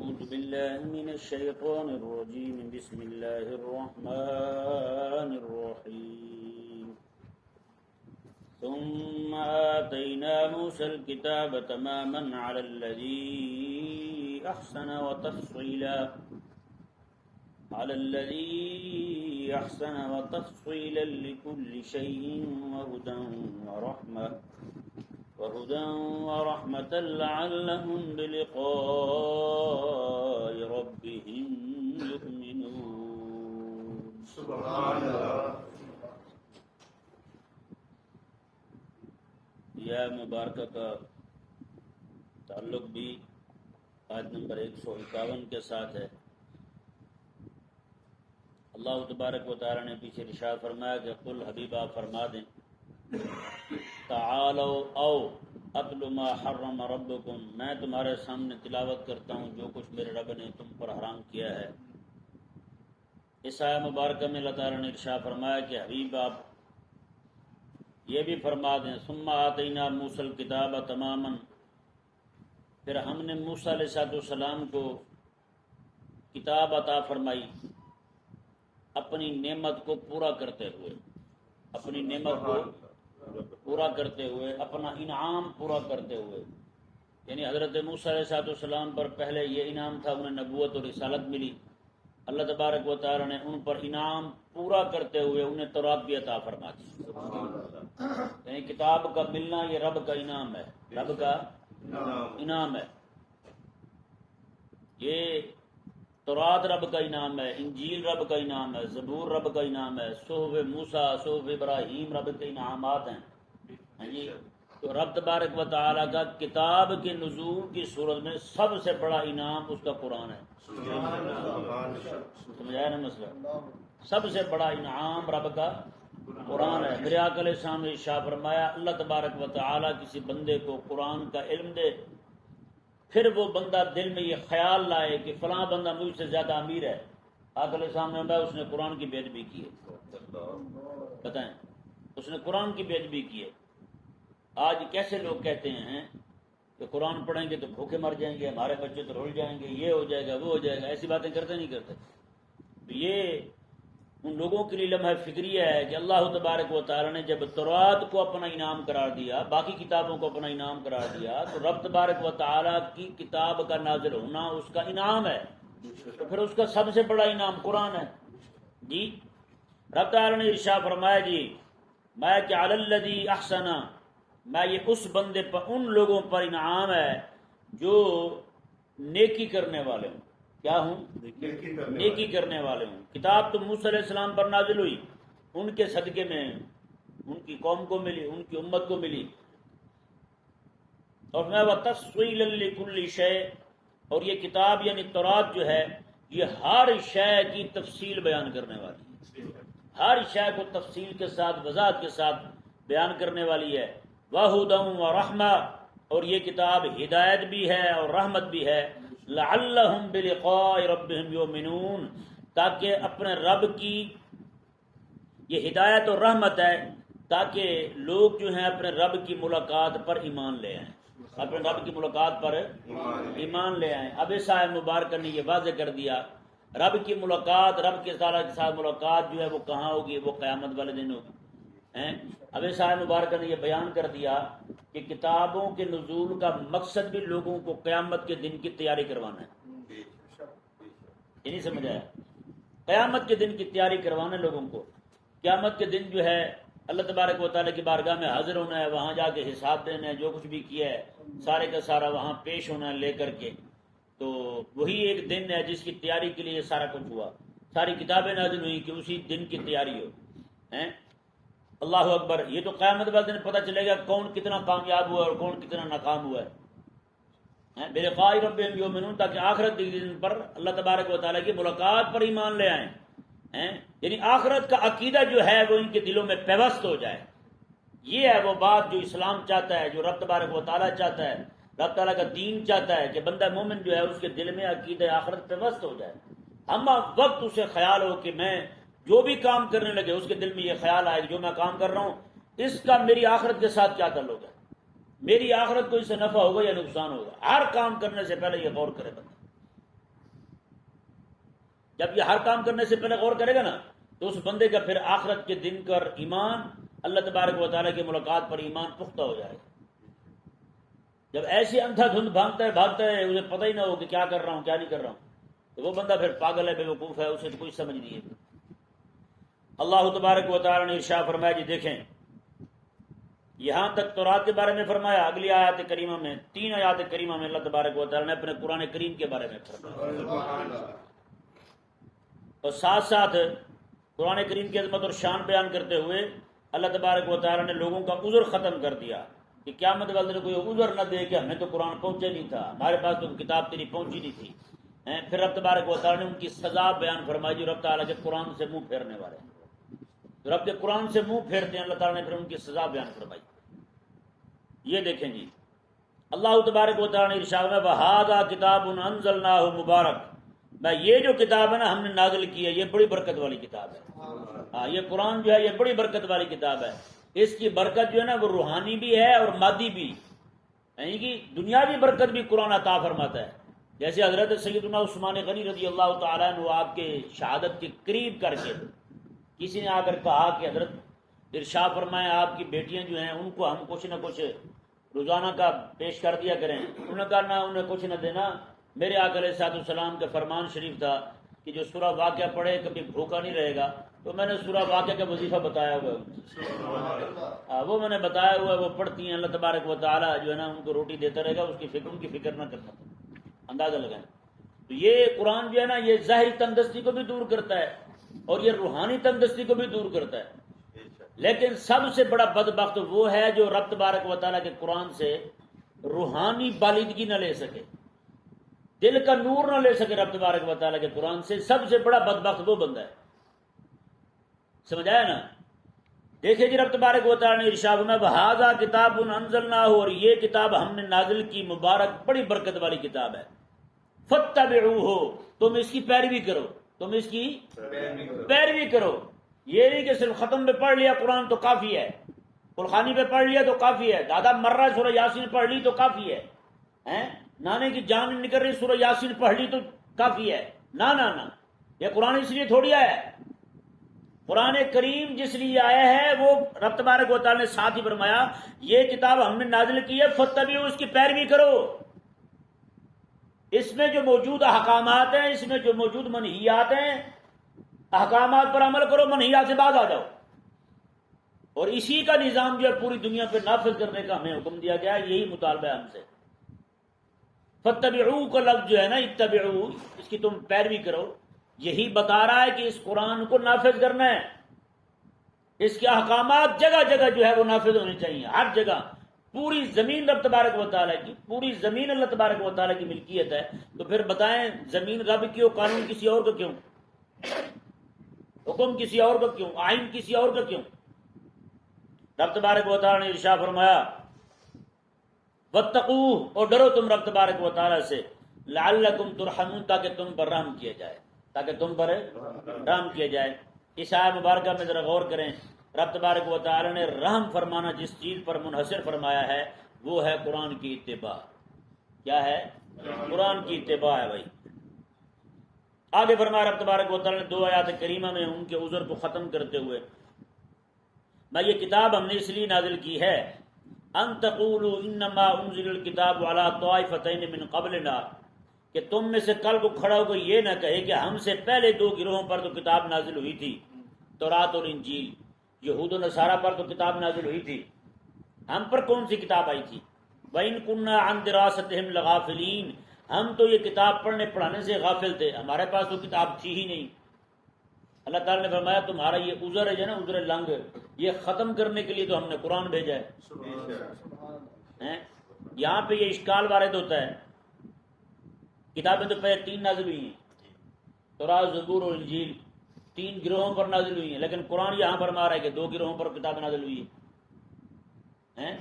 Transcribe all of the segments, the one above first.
أعوذ بالله من الشيطان الرجيم بسم الله الرحمن الرحيم ثم آتينا موسى الكتاب تماما على الذي أحسن وتفصيلا لكل شيء وهدى ورحمة لعلهم بلقاء ربهم يؤمنون. سبحان اللہ. یہ مبارکہ کا تعلق بھی آیت نمبر 151 کے ساتھ ہے. اللہ تبارک و تعالی نے پیچھے ارشاد فرمایا کہ قل حبیب آپ فرما دیں تعالوا او اتل ما حرم ربکم، میں تمہارے سامنے تلاوت کرتا ہوں جو کچھ میرے رب نے تم پر حرام کیا ہے. اس آیہ مبارکہ میں اللہ تعالی نے ارشاد فرمایا کہ حبیب آپ یہ بھی فرما دیں ثم آتینا موسیٰ الکتاب تماما، پھر ہم نے موسیٰ علیہ السلام کو کتاب عطا فرمائی اپنی نعمت کو پورا کرتے ہوئے، اپنی نعمت کو پورا کرتے ہوئے، اپنا انعام پورا کرتے ہوئے. یعنی حضرت موسیٰ علیہ السلام پر پہلے یہ انعام تھا، انہیں نبوت اور رسالت ملی. اللہ تبارک و تعالی نے ان پر انعام پورا کرتے ہوئے انہیں تورات بھی عطا فرما دی. یعنی کتاب کا ملنا یہ رب کا انعام ہے، رب کا انعام ہے. یہ تورات رب کا انعام ہے، انجیل رب کا انعام ہے، زبور رب کا انعام ہے، صحف موسیٰ، صحف ابراہیم رب کے انعامات ہیں. جی تو رب تبارک و تعالیٰ کا کتاب کے نزول کی صورت میں سب سے بڑا انعام اس کا قرآن ہے. سمجھایا نا مسئلہ؟ سب سے بڑا انعام رب کا قرآن ہے. میرے آقا علیہ السلام نے ارشاد فرمایا اللہ تبارک و تعالیٰ کسی بندے کو قرآن کا علم دے، پھر وہ بندہ دل میں یہ خیال لائے کہ فلاں بندہ مجھ سے زیادہ امیر ہے، آقا علیہ السلام نے بتایا اس نے قرآن کی بے ادبی کی ہے. بتائیں، اس نے قرآن کی بے ادبی کی ہے. آج کیسے لوگ کہتے ہیں کہ قرآن پڑھیں گے تو بھوکے مر جائیں گے، ہمارے بچے تو رول جائیں گے، یہ ہو جائے گا وہ ہو جائے گا. ایسی باتیں کرتے نہیں کرتے. تو یہ ان لوگوں کے لیے لمحہ فکریہ ہے کہ اللہ تبارک و تعالی نے جب تورات کو اپنا انعام قرار دیا، باقی کتابوں کو اپنا انعام قرار دیا، تو رب تبارک و تعالی کی کتاب کا نازل ہونا اس کا انعام ہے. تو پھر اس کا سب سے بڑا انعام قرآن ہے. جی رب تعالی نے ارشاد فرمایا جی میں کہ علی الذی احسن، میں یہ اس بندے پر، ان لوگوں پر انعام ہے جو نیکی کرنے والے ہوں. کیا ہوں؟ نیکی کرنے والے ہوں. کتاب تو موسیٰ علیہ السلام پر نازل ہوئی، ان کے صدقے میں ان کی قوم کو ملی، ان کی امت کو ملی. اور میں وَتَفْصِيلًا لِكُلِّ شَيْءٍ، اور یہ کتاب یعنی تورات جو ہے یہ ہر شے کی تفصیل بیان کرنے والی ہے، ہر شے کو تفصیل کے ساتھ وضاحت کے ساتھ بیان کرنے والی ہے. وَهُدًى وَرَحْمَةً، اور یہ کتاب ہدایت بھی ہے اور رحمت بھی ہے. لَعَلَّهُمْ بِلِقَاءِ رَبِّهِمْ يُؤْمِنُونَ، تاکہ اپنے رب کی یہ ہدایت اور رحمت ہے تاکہ لوگ جو ہیں اپنے رب کی ملاقات پر ایمان لے آئیں، اپنے رب کی ملاقات پر ایمان لے آئیں. اب اس آیت مبارکہ نے یہ واضح کر دیا رب کی ملاقات، رب کے ساتھ ملاقات جو ہے وہ کہاں ہوگی؟ وہ قیامت والے دن ہوگی. اب اس آیت مبارکہ نے یہ بیان کر دیا کہ کتابوں کے نزول کا مقصد بھی لوگوں کو قیامت کے دن کی تیاری کروانا ہے. یہ نہیں سمجھ آیا؟ قیامت کے دن کی تیاری کروانا ہے لوگوں کو. قیامت کے دن جو ہے اللہ تبارک و تعالیٰ کی بارگاہ میں حاضر ہونا ہے، وہاں جا کے حساب دینا ہے، جو کچھ بھی کیا ہے سارے کا سارا وہاں پیش ہونا ہے لے کر کے. تو وہی ایک دن ہے جس کی تیاری کے لیے سارا کچھ ہوا، ساری کتابیں نازل ہوئی کہ اسی دن کی تیاری ہو. اللہ اکبر. یہ تو قیامت والے دن پتہ چلے گا کون کتنا کامیاب ہوا اور کون کتنا ناکام ہوا ہے. بِلِقَاءِ رَبِّهِمْ يُؤْمِنُونَ، تاکہ آخرت کے دن پر اللہ تبارک و تعالیٰ کی ملاقات پر ایمان لے آئیں. یعنی آخرت کا عقیدہ جو ہے وہ ان کے دلوں میں پیوست ہو جائے. یہ ہے وہ بات جو اسلام چاہتا ہے، جو رب تبارک و تعالیٰ چاہتا ہے، رب تعالیٰ کا دین چاہتا ہے کہ بندہ مومن جو ہے اس کے دل میں عقیدہ آخرت پیوست ہو جائے. ہم وقت اسے خیال ہو کہ میں جو بھی کام کرنے لگے اس کے دل میں یہ خیال آئے کہ جو میں کام کر رہا ہوں اس کا میری آخرت کے ساتھ کیا تعلق ہے، میری آخرت کو اس سے نفع ہوگا یا نقصان ہوگا. ہر کام کرنے سے پہلے یہ غور کرے بندہ. جب یہ ہر کام کرنے سے پہلے غور کرے گا نا تو اس بندے کا پھر آخرت کے دن کا ایمان، اللہ تبارک و تعالیٰ کی ملاقات پر ایمان پختہ ہو جائے گا۔ جب ایسی اندھا دھند بھاگتا ہے اسے پتہ ہی نہ ہو کہ کیا کر رہا ہوں کیا نہیں کر رہا ہوں، تو وہ بندہ پھر پاگل ہے، بے وقوف ہے، اسے تو کوئی سمجھ نہیں ہے۔ اللہ تبارک و تعالیٰ نے ارشاد فرمایا، جی دیکھیں یہاں تک تورات کے بارے میں فرمایا، اگلی آیات کریمہ میں 3 آیات کریمہ میں اللہ تبارک و تعالیٰ نے اپنے قرآن کریم کے بارے میں فرمایا، اور ساتھ ساتھ قرآن کریم کی عظمت اور شان بیان کرتے ہوئے اللہ تبارک و تعالیٰ نے لوگوں کا عذر ختم کر دیا کہ قیامت والے کوئی عذر نہ دے کہ ہمیں تو قرآن پہنچے نہیں تھا، ہمارے پاس تو کتاب تیری پہنچی نہیں تھی۔ پھر رب تبارک و تعالیٰ نے ان کی سزا بیان فرمائی، جو رب تعالیٰ کے قرآن سے منہ پھیرنے والے ہیں، جو رب کے قرآن سے منہ پھیرتے ہیں، اللہ تعالیٰ نے پھر ان کی سزا بیان فرمائی۔ یہ دیکھیں جی، اللہ تبارک و تعالیٰ نے ارشاد میں وَهَذَا كِتَابٌ أَنزَلْنَاهُ مُبَارَكٌ، میں یہ جو کتاب ہے نا ہم نے نازل کی ہے، یہ بڑی برکت والی کتاب ہے۔ یہ قرآن جو ہے یہ بڑی برکت والی کتاب ہے، اس کی برکت جو ہے نا وہ روحانی بھی ہے اور مادی بھی، یعنی کہ دنیاوی برکت بھی قرآن عطا فرماتا ہے۔ جیسے حضرت سیدنا عثمان غنی رضی اللہ تعالیٰ عنہ آپ کے شہادت کے قریب کر کے کسی نے آ کر کہا کہ حضرت ارشاد فرمائیں آپ کی بیٹیاں جو ہیں ان کو ہم کچھ نہ کچھ روزانہ کا پیش کر دیا کریں۔ انہوں نے کہا نہ، انہیں کچھ نہ دینا، میرے آقا علیہ الصلوۃ والسلام کا فرمان شریف تھا کہ جو سورہ واقعہ پڑھے کبھی بھوکا نہیں رہے گا، تو میں نے سورہ واقعہ کا وظیفہ بتایا ہوا ہے، وہ میں نے بتایا ہوا ہے، وہ پڑھتی ہیں، اللہ تبارک و تعالیٰ جو ہے نا ان کو روٹی دیتا رہے گا، اس کی فکر ان کی فکر نہ کرنا، اندازہ لگائیں۔ تو یہ قرآن جو ہے نا یہ ظاہری تندرستی کو بھی دور کرتا ہے اور یہ روحانی تندرستی کو بھی دور کرتا ہے، لیکن سب سے بڑا بدبخت وہ ہے جو رب تبارک و تعالیٰ کے قرآن سے روحانی بالیدگی نہ لے سکے، دل کا نور نہ لے سکے رب تبارک و تعالیٰ کے قرآن سے، سب سے بڑا بدبخت وہ بندہ ہے۔ سمجھ آیا نا؟ دیکھیں جی رب تبارک و تعالیٰ نے ارشاد فرمایا وَهَذَا كِتَابٌ أَنزَلْنَاهُ، اور یہ کتاب ہم نے نازل کی، مبارک بڑی برکت والی کتاب ہے، فَاتَّبِعُوهُ، تم اس کی پیروی کرو، تم اس کی پیروی کرو۔ یہ نہیں کہ صرف ختم پہ پڑھ لیا قرآن تو کافی ہے، قلخانی پہ پڑھ لیا تو کافی ہے، دادا مر رہا ہے سورہ یاسین پڑھ لی تو کافی ہے، نانے کی جان نکل رہی سورہ یاسین پڑھ لی تو کافی ہے، نہ نہ نہ، یہ قرآن اس لیے تھوڑی آیا ہے۔ قرآن کریم جس لیے آیا ہے وہ رب تبارک و تعالیٰ نے ساتھ ہی فرمایا یہ کتاب ہم نے نازل کی ہے، فَاتَّبِعُوهُ، اس کی پیروی کرو، اس میں جو موجود احکامات ہیں، اس میں جو موجود منہیات ہیں، احکامات پر عمل کرو، منہیات سے باز آ جاؤ، اور اسی کا نظام جو ہے پوری دنیا پہ نافذ کرنے کا ہمیں حکم دیا گیا ہے، یہی مطالبہ ہے ہم سے۔ فَاتَّبِعُوهُ کا لفظ جو ہے نا اتبعو، اس کی تم پیروی کرو، یہی بتا رہا ہے کہ اس قرآن کو نافذ کرنا ہے، اس کے احکامات جگہ جگہ جو ہے وہ نافذ ہونے چاہیے، ہر جگہ۔ پوری زمین رب تبارک و تعالیٰ کی، پوری زمین اللہ تبارک و تعالیٰ کی ملکیت ہے، تو پھر بتائیں زمین رب کی ہو، قانون کسی اور کا کیوں، حکم کسی اور کا کیوں، آئین کسی اور کا کیوں؟ رب تبارک و تعالیٰ نے ارشاد فرمایا وَاتَّقُوهُ، اور ڈرو تم رب تبارک و تعالیٰ سے، لَعَلَّكُمْ تُرْحَمُونَ، تاکہ تم پر رحم کیا جائے، تاکہ تم پر رحم کیا جائے۔ اس آیت مبارکہ میں ذرا غور کریں، رب تبارک و تعالیٰ نے رحم فرمانا جس چیز پر منحصر فرمایا ہے وہ ہے قرآن کی اتباع۔ کیا ہے؟ قرآن کی اتباع ہے بھائی۔ آگے فرمایا رب تبارک و تعالیٰ نے 2 آیات کریمہ میں ان کے عذر کو ختم کرتے ہوئے، میں یہ کتاب ہم نے اس لیے نازل کی ہے ان تقولوا انما انزل الکتاب علی طائفتین من قبلنا، کہ تم میں سے کل کو کھڑا ہو کر یہ نہ کہے کہ ہم سے پہلے 2 گروہوں پر تو کتاب نازل ہوئی تھی، تورات اور انجیل، یہود و نصارہ پر تو کتاب نازل ہوئی تھی، ہم پر کون سی کتاب آئی تھی؟ وَإِن كُنَّا عَن دِرَاسَتِهِمْ لَغَافِلِينَ، ہم تو یہ کتاب پڑھنے پڑھانے سے غافل تھے، ہمارے پاس تو کتاب تھی ہی نہیں۔ اللہ تعالیٰ نے فرمایا تمہارا یہ عذر ہے جو نا، عذر لنگ، یہ ختم کرنے کے لیے تو ہم نے قرآن بھیجا ہے۔ یہاں پہ یہ اشکال وارد ہوتا ہے، کتابیں تو پہلے 3 نازل ہوئی ہیں، تورات، زبور اور انجیل 3 گروہوں پر نازل ہوئی ہیں، لیکن قرآن یہاں فرما رہا ہے کہ 2 گروہوں پر کتاب نازل ہوئی ہیں۔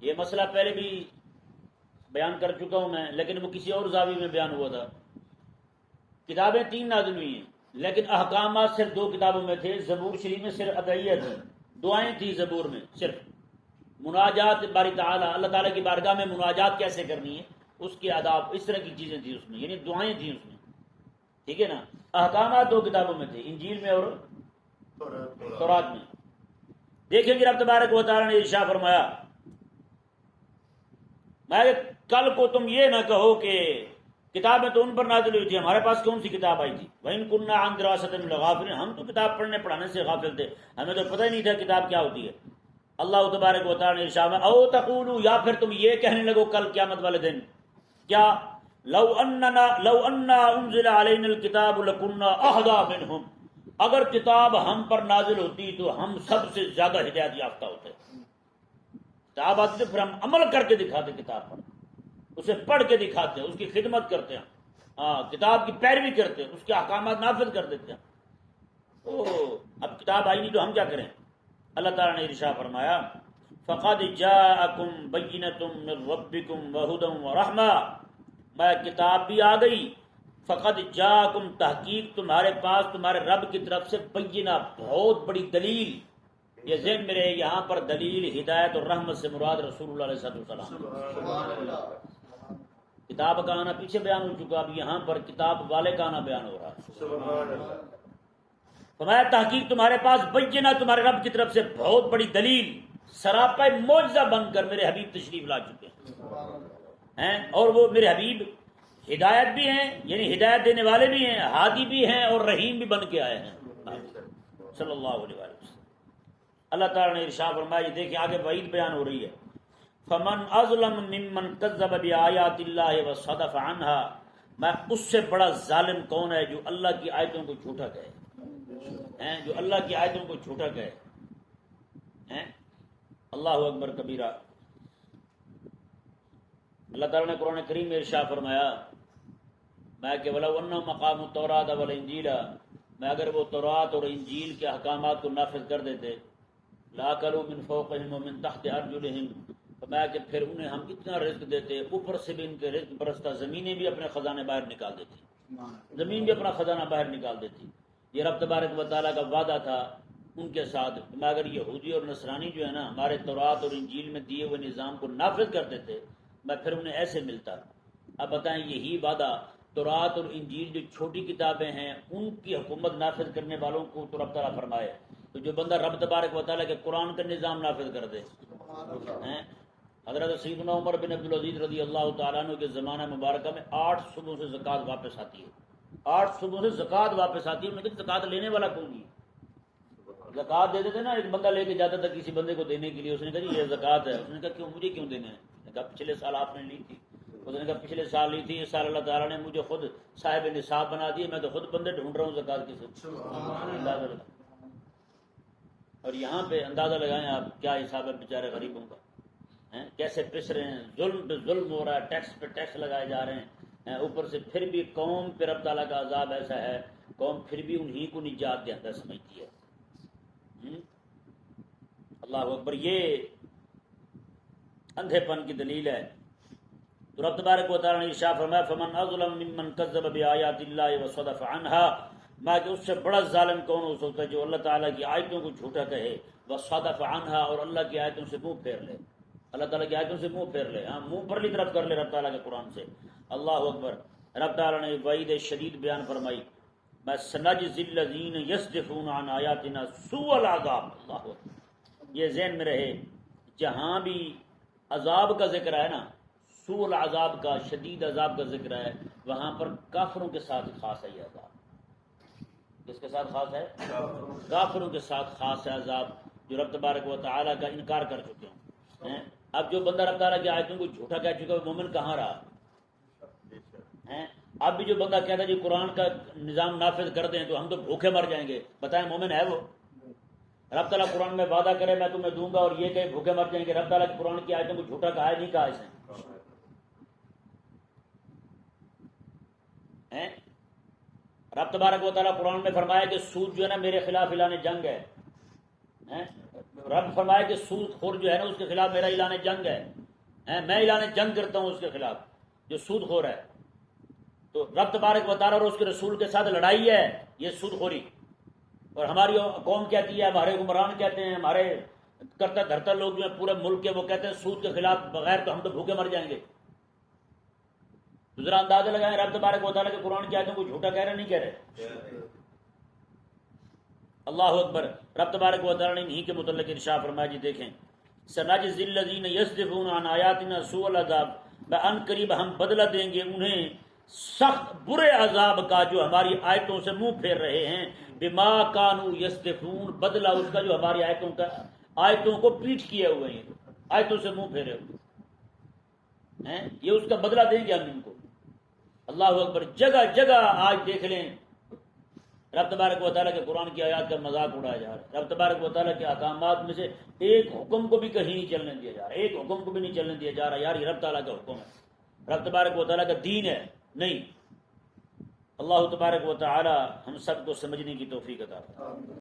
یہ مسئلہ پہلے بھی بیان کر چکا ہوں میں، لیکن وہ کسی اور زاویے میں بیان ہوا تھا۔ کتابیں 3 نازل ہوئی ہیں، لیکن احکامات صرف 2 کتابوں میں تھے۔ زبور شریف میں صرف ادعیہ تھی، دعائیں تھی زبور میں، صرف مناجات باری تعالیٰ، اللہ تعالیٰ کی بارگاہ میں مناجات کیسے کرنی ہے، اس کے آداب، اس طرح کی چیزیں تھیں اس میں، یعنی دعائیں تھیں اس میں، ٹھیک ہے نا. احکامات دو کتابوں میں تھے، انجیل میں اور تورات میں. دیکھیں جی رب تبارک و تعالیٰ نے ارشاد فرمایا میں کل کو تم یہ نہ کہو کہ کتابیں تو ان پر نازل ہوئی تھی، ہمارے پاس کون سی کتاب آئی تھی. وَإِن كُنَّا عَن دِرَاسَةٍ لَغَافِلِينَ، ہم تو کتاب پڑھنے پڑھانے سے غافل تھے، ہمیں تو پتہ ہی نہیں تھا کتاب کیا ہوتی ہے. اللہ تبارک و تعالیٰ نے ارشاد میں او تقولوا، یا پھر تم یہ کہنے لگو کل قیامت والے دن کیا لو انا انزل علینا الکتاب لکنا اہدی منہم، اگر کتاب ہم پر نازل ہوتی تو ہم سب سے زیادہ ہدایت یافتہ ہوتے. کتاب آتی تو پھر ہم عمل کر کے دکھاتے، کتاب پر اسے پڑھ کے دکھاتے ہیں، اس کی خدمت کرتے ہیں، ہاں کتاب کی پیروی کرتے ہیں، اس کے احکامات نافذ کر دیتے ہیں. اب کتاب آئی نہیں تو ہم کیا کریں. اللہ تعالیٰ نے ارشاد فرمایا فقد جاءکم بینۃ من ربکم وہدی ورحمہ، میں کتاب بھی آ گئی. فقد جاءکم، تحقیق تمہارے پاس تمہارے رب کی طرف سے بینہ، بہت بڑی دلیل. یہ ذہن میں رہے یہاں پر دلیل ہدایت اور رحمت سے مراد رسول اللہ علیہ وسلم. کتاب کا آنا پیچھے بیان ہو چکا، اب یہاں پر کتاب والے کا آنا بیان ہو رہا ہے. فرمایا تحقیق تمہارے پاس بینہ، تمہارے رب کی طرف سے بہت بڑی دلیل، سراپا معجزہ بن کر میرے حبیب تشریف لا چکے ہیں. اور وہ میرے حبیب ہدایت بھی ہیں، یعنی ہدایت دینے والے بھی ہیں، ہادی بھی ہیں، اور رحیم بھی بن کے آئے ہیں صلی اللہ علیہ وسلم. اللہ تعالیٰ نے ارشاد فرمایا، یہ دیکھیں آگے وعید بیان ہو رہی ہے. فمن اظلم ممن کذب بآیات اللہ وصدف عنها، میں اس سے بڑا ظالم کون ہے جو اللہ کی آیتوں کو جھوٹا کہے، جو اللہ کی آیتوں کو جھوٹا کہے. اللہ اکبر کبیرہ. اللہ تعالیٰ نے قرآن کریم میں ارشاد فرمایا میں کہ ولو انہم اقاموا التوراۃ والانجیل، میں اگر وہ تورات اور انجیل کے احکامات کو نافذ کر دیتے، لاکلوا من فوقہم ومن تحت ارجلہم، فرمایا کہ پھر انہیں ہم اتنا رزق دیتے، اوپر سے بھی ان کے رزق برستا، زمینیں بھی اپنے خزانے باہر نکال دیتی، زمین بھی اپنا خزانہ باہر نکال دیتی. یہ رب تبارک و تعالیٰ کا وعدہ تھا ان کے ساتھ. میں اگر یہودی اور نصرانی جو ہے نا ہمارے تورات اور انجیل میں دیے ہوئے نظام کو نافذ کر دیتے، میں پھر انہیں ایسے ملتا. اب بتائیں یہی وعدہ تورات اور انجیل جو چھوٹی کتابیں ہیں ان کی حکومت نافذ کرنے والوں کو تو رب تعالیٰ فرمائے، تو جو بندہ رب تبارک و تعالیٰ کے قرآن کا نظام نافذ کر دے. حضرت سیدنا عمر بن عبدالعزیز رضی اللہ تعالیٰ عنہ کے زمانہ مبارکہ میں 8 صبح سے زکوٰۃ واپس آتی ہے، 8 صبح سے زکوٰۃ واپس آتی ہے. لیکن زکوٰۃ لینے والا کون نہیں. زکوٰۃ دیتے تھے نا، ایک بندہ لے کے جاتا تھا کسی بندے کو دینے کے لیے، اس نے کہا جی یہ زکوٰۃ ہے. اس نے کہا کیوں، مجھے کیوں دینا ہے؟ اس نے کہا پچھلے سال آپ نے لی تھی. اس نے کہا پچھلے سال لی تھی، اس سال اللہ تعالیٰ نے مجھے خود صاحب نصاب بنا دیے، میں تو خود بندے ڈھونڈ رہا ہوں زکوٰۃ کی. اندازہ لگا. اور یہاں پہ اندازہ لگائیں آپ کیا حساب ہے بیچارے غریبوں کا، کیسے پس رہے ہیں، ظلم پہ ظلم ہو رہا ہے، ٹیکس پہ ٹیکس لگائے جا رہے ہیں. اوپر سے پھر بھی قوم پہ رب تعالیٰ کا عذاب ایسا ہے، قوم پھر بھی انہی کو نجات دیتا سمجھتی ہے. اللہ اکبر. یہ اندھے پن کی دلیل ہے. تو رب تبارک و تعالیٰ نے ارشاد فرمایا فمن اظلم ممن کذب بآیات اللہ وصدف عنها، میں کہ اس سے بڑا ظالم کون ہو سکتا ہے جو اللہ تعالیٰ کی آیتوں کو جھوٹا کہے، وصدف عنها، اور اللہ کی آیتوں سے منہ پھیر لے، اللہ تعالیٰ کی آیتوں سے منہ پھیر لے، منہ پرلی طرف کر لے رب تعالیٰ کے قرآن سے. اللہ اکبر. رب تعالیٰ نے وعید شدید بیان فرمائی میں سنجزی الذین یصدفون عن آیاتنا سوء العذاب. اللہ اکبر. یہ ذہن میں رہے جہاں بھی عذاب کا ذکر ہے نا، سوء العذاب کا، شدید عذاب کا ذکر ہے، وہاں پر کافروں کے ساتھ خاص ہے یہ عذاب. کس کے ساتھ خاص ہے؟ کافروں کے ساتھ خاص ہے عذاب جو رب تبارک و تعالیٰ کا انکار کر چکے ہیں. اب جو بندہ رب تعالیٰ کی آیتوں کو جھوٹا کہہ چکا ہے مومن کہاں رہا؟ اب بھی جو بندہ کہتا ہے جی قرآن کا نظام نافذ کر دیں تو ہم تو بھوکے مر جائیں گے، بتائیں مومن ہے وہ؟ رب تعالیٰ قرآن میں وعدہ کرے میں تمہیں دوں گا اور یہ کہ بھوکے مر جائیں گے. رب تعالیٰ کی قرآن کی آیتوں کو جھوٹا کہا ہے نہیں کہا اس نے؟ رب تبارک و تعالیٰ قرآن میں فرمایا کہ سود جو ہے نا میرے خلاف اعلان جنگ ہے. رب فرمایا کہ سود خور جو ہے نا اس کے خلاف میرا اعلان جنگ ہے. میں اعلان جنگ کرتا ہوں اس کے خلاف جو سود خور ہے. تو رب تبارک و تعالیٰ اور اس کے رسول کے ساتھ لڑائی ہے یہ سود خوری. اور ہماری قوم کہتی ہے، ہمارے حکمران کہتے ہیں، ہمارے کرتا دھرتا لوگ جو ہیں پورے ملک کے وہ کہتے ہیں سود کے خلاف بغیر تو ہم تو بھوکے مر جائیں گے. تو ذرا اندازہ لگائیں رب تبارک و تعالیٰ کے قرآن کی آیتوں کو جھوٹا کہہ رہے نہیں کہہ رہے؟ اللہ اکبر۔ رب تبارک و تعالیٰ نے انہی کے متعلق ارشاد فرمایا، جی دیکھیں، سنجزی الذین یصدفون عن آیاتنا سوء العذاب، ان قریب ہم بدلہ دیں گے انہیں سخت برے عذاب کا جو ہماری آیتوں سے منہ پھیر رہے ہیں، بما کانوا یصدفون، بدلہ اس کا جو ہماری آیتوں کو پیٹ کیے ہوئے ہیں، آیتوں سے منہ پھیرے ہوئے ہیں، یہ اس کا بدلہ دیں گے ہم ان کو۔ اللہ اکبر۔ جگہ جگہ آج دیکھ لیں رب تبارک و تعالیٰ کے قرآن کی آیات کا مذاق اڑایا جا رہا ہے۔ رب تبارک و تعالیٰ کے احکامات میں سے ایک حکم کو بھی کہیں نہیں چلنے دیا جا رہا، ایک حکم کو بھی نہیں چلنے دیا جا رہا، یار یہ رب تعالیٰ کا حکم ہے، رب تبارک و تعالیٰ کا دین ہے، نہیں۔ اللہ تبارک و تعالیٰ ہم سب کو سمجھنے کی توفیق عطا فرمائے۔